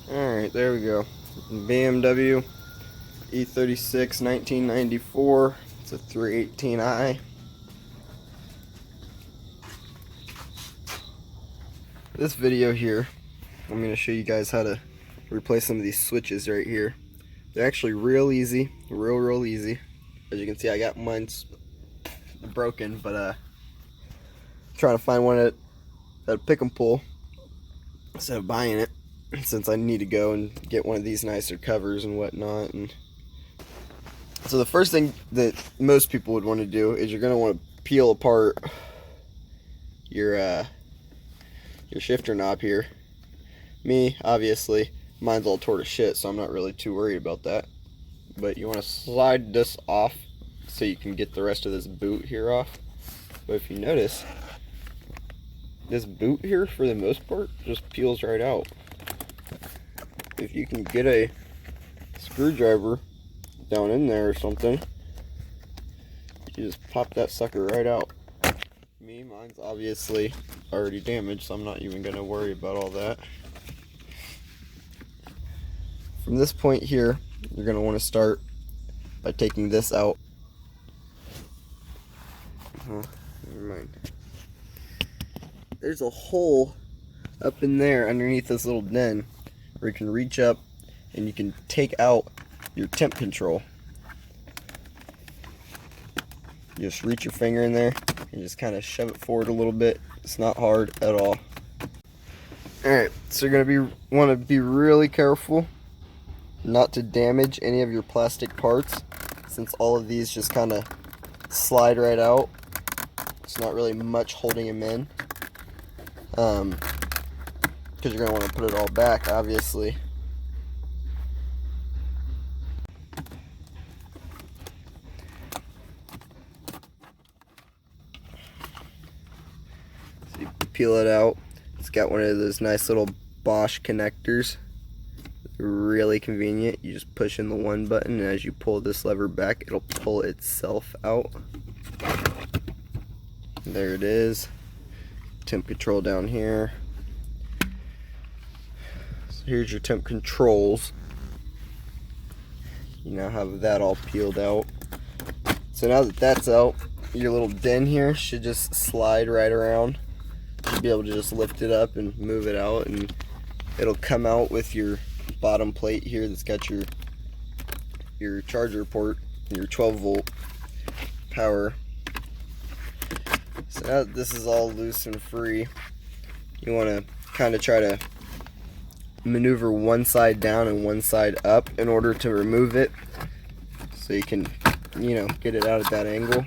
Alright, there we go. BMW E36 1994. It's a 318i. This video here, I'm going to show you guys how to replace some of these switches right here. They're actually real easy, real easy. As you can see, I got mine broken, but trying to find one at pick and pull instead of buying it, since I need to go and get one of these nicer covers and whatnot. And so the first thing that most people would want to do is you're going to want to peel apart your shifter knob here. Me, obviously, mine's all tore to shit, so I'm not really too worried about that. But you want to slide this off so you can get the rest of this boot here off. But if you notice, this boot here, for the most part, just peels right out. If you can get a screwdriver down in there or something, you just pop that sucker right out. Me, mine's obviously already damaged, so I'm not even going to worry about all that. From this point here, you're going to want to start by taking this out. Never mind. There's a hole up in there underneath this little den where you can reach up and you can take out your temp control. You just reach your finger in there and just kind of shove it forward a little bit. It's not hard at all. Alright, so you're going to want to be really careful not to damage any of your plastic parts, since all of these just kind of slide right out. It's not really much holding them in, because you're going to want to put it all back, obviously. So you peel it out. It's got one of those nice little Bosch connectors. Really convenient. You just push in the one button, and as you pull this lever back, it'll pull itself out. There it is. Temp control down here. So here's your temp controls. You now have that all peeled out. So now that that's out, your little den here should just slide right around. You should be able to just lift it up and move it out, and it'll come out with your bottom plate here that's got your charger port, your 12-volt power. So now that this is all loose and free, you want to kind of try to maneuver one side down and one side up in order to remove it, so you can, get it out at that angle.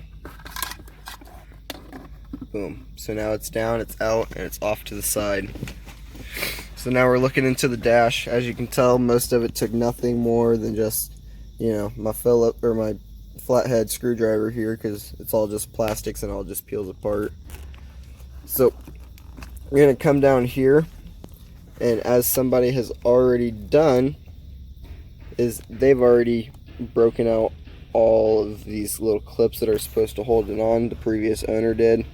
Boom. So now it's down, it's out, and it's off to the side. So now we're looking into the dash. As you can tell, most of it took nothing more than just, my Phillips or my flathead screwdriver here, because it's all just plastics and all just peels apart. So we're going to come down here, and as somebody has already done, is they've already broken out all of these little clips that are supposed to hold it on. The previous owner did.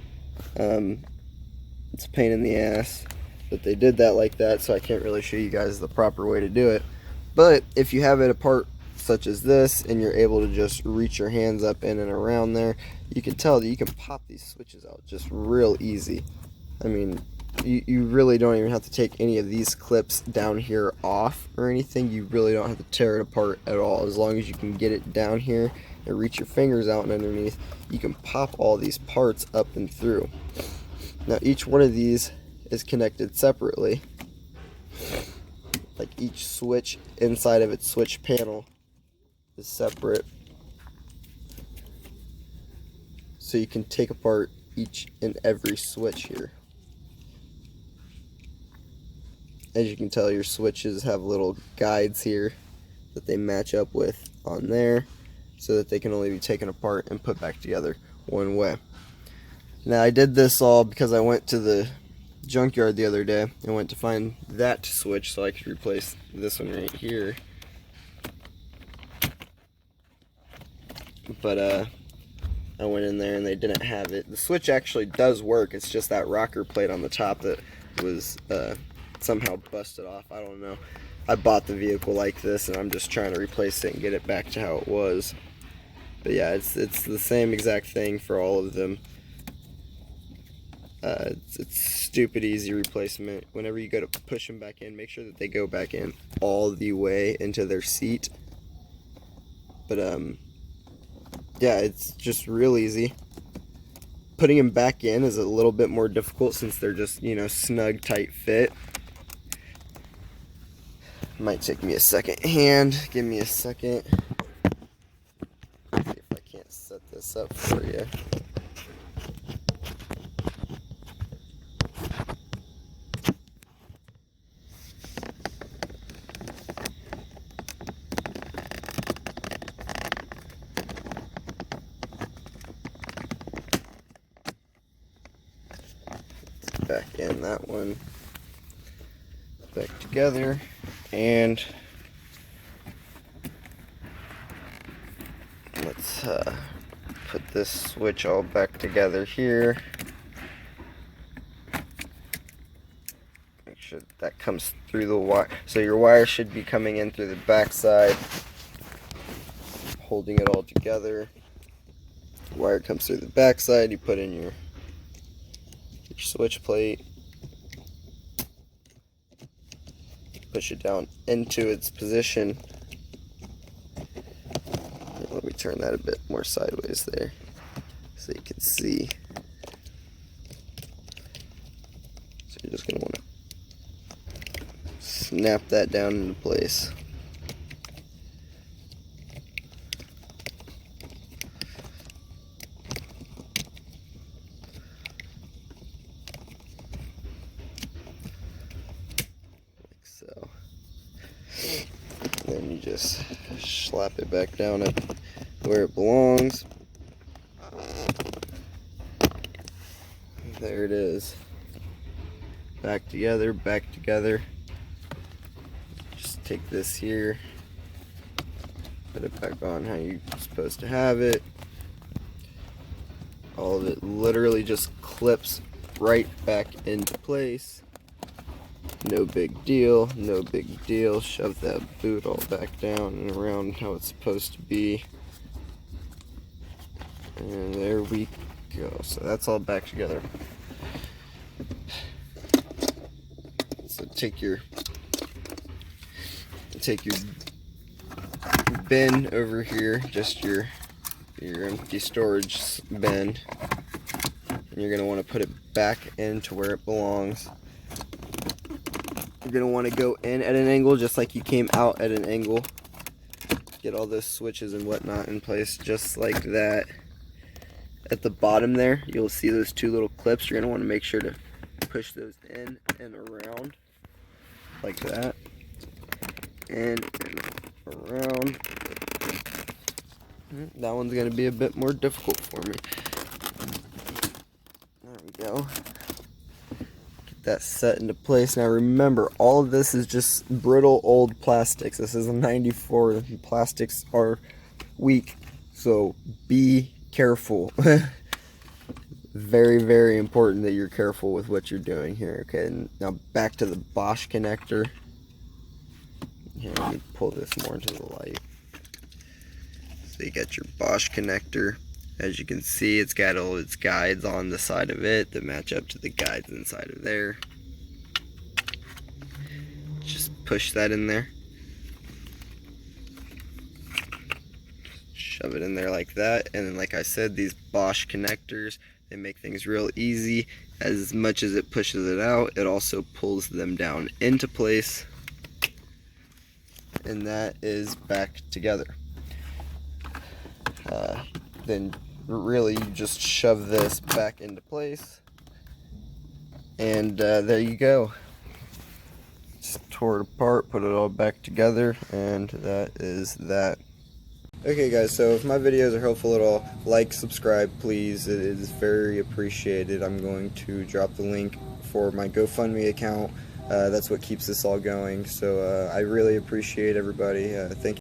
It's a pain in the ass that they did that like that, so I can't really show you guys the proper way to do it. But if you have it apart such as this, and you're able to just reach your hands up in and around there, you can tell that you can pop these switches out just real easy. I mean, you really don't even have to take any of these clips down here off or anything. You really don't have to tear it apart at all. As long as you can get it down here and reach your fingers out and underneath, you can pop all these parts up and through. Now each one of these is connected separately. Like each switch inside of its switch panel is separate. So you can take apart each and every switch here. As you can tell, your switches have little guides here that they match up with on there, so that they can only be taken apart and put back together one way. Now I did this all because I went to the junkyard the other day and went to find that switch so I could replace this one right here. But I went in there and they didn't have it. The switch actually does work. It's just that rocker plate on the top that was somehow busted off. I don't know. I bought the vehicle like this, and I'm just trying to replace it and get it back to how it was. But yeah, it's the same exact thing for all of them. It's stupid easy replacement. Whenever you go to push them back in, make sure that they go back in all the way into their seat. But yeah, it's just real easy. Putting them back in is a little bit more difficult since they're just, you know, snug, tight fit. Might take me a second hand. Give me a second. See if I can't set this up for you. Back in that one, back together, and let's put this switch all back together here. Make sure that comes through the wire. So your wire should be coming in through the back side, holding it all together. The wire comes through the back side. You put in your switch plate, push it down into its position. Let me turn that a bit more sideways there so you can see. So you're just going to want to snap that down into place. So then you just slap it back down at where it belongs. There it is. Back together, back together. Just take this here, put it back on how you're supposed to have it. All of it literally just clips right back into place. No big deal, no big deal. Shove that boot all back down and around how it's supposed to be. And there we go. So that's all back together. So take your bin over here, just your empty storage bin, and you're gonna want to put it back into where it belongs. You're going to want to go in at an angle just like you came out at an angle. Get all those switches and whatnot in place just like that. At the bottom there, you'll see those two little clips. You're going to want to make sure to push those in and around like that. And around. That one's going to be a bit more difficult for me. There we go. That set into place. Now remember, all of this is just brittle old plastics. This is a 94. Plastics are weak, so be careful. Very, very important that you're careful with what you're doing here. Okay, and now back to the Bosch connector. Here, let me pull this more into the light. So you got your Bosch connector. As you can see, it's got all its guides on the side of it that match up to the guides inside of there. Just push that in there. Shove it in there like that. And then, like I said, these Bosch connectors, they make things real easy. As much as it pushes it out, it also pulls them down into place. And that is back together. Then really you just shove this back into place, and there you go. Just tore it apart, put it all back together, and that is that. Okay guys, so if my videos are helpful at all, like, subscribe please, it is very appreciated. I'm going to drop the link for my GoFundMe account. That's what keeps this all going, so I really appreciate everybody. Thank you.